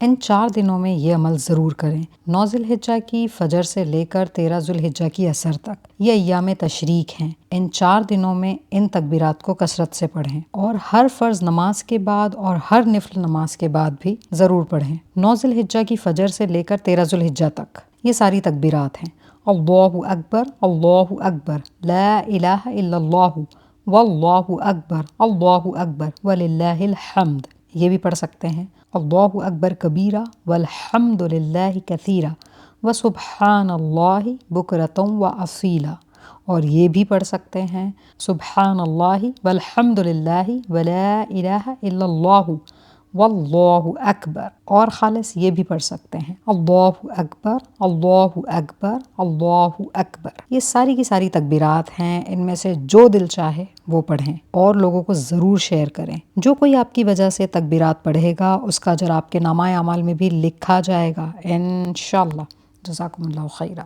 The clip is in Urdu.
ان 4 دنوں میں یہ عمل ضرور کریں۔ 9 ذی الحجہ کی فجر سے لے کر 13 ذی الحجہ کی عصر تک یہ ایام تشریق ہیں۔ ان 4 دنوں میں ان تکبیرات کو کثرت سے پڑھیں اور ہر فرض نماز کے بعد اور ہر نفل نماز کے بعد بھی ضرور پڑھیں۔ 9 ذی الحجہ کی فجر سے لے کر 13 ذی الحجہ تک یہ ساری تکبیرات ہیں۔ اللہ اکبر، لا الہ الا اللہ، واللہ اکبر وللہ الحمد، یہ بھی پڑھ سکتے ہیں۔ اللہ اکبر کبیرہ والحمد للہ کثیرہ وسبحان اللہ بکرۃ واصیلا، اور یہ بھی پڑھ سکتے ہیں سبحان اللہ والحمد للہ ولا الہ الا اللہ واللہ اکبر، اور خالص یہ بھی پڑھ سکتے ہیں اللہ اکبر اللہ اکبر اللہ اکبر۔ یہ ساری کی ساری تکبیرات ہیں، ان میں سے جو دل چاہے وہ پڑھیں اور لوگوں کو ضرور شیئر کریں۔ جو کوئی آپ کی وجہ سے تکبیرات پڑھے گا اس کا اجر آپ کے نامہ اعمال میں بھی لکھا جائے گا انشاءاللہ۔ جزاکم اللہ خیرہ۔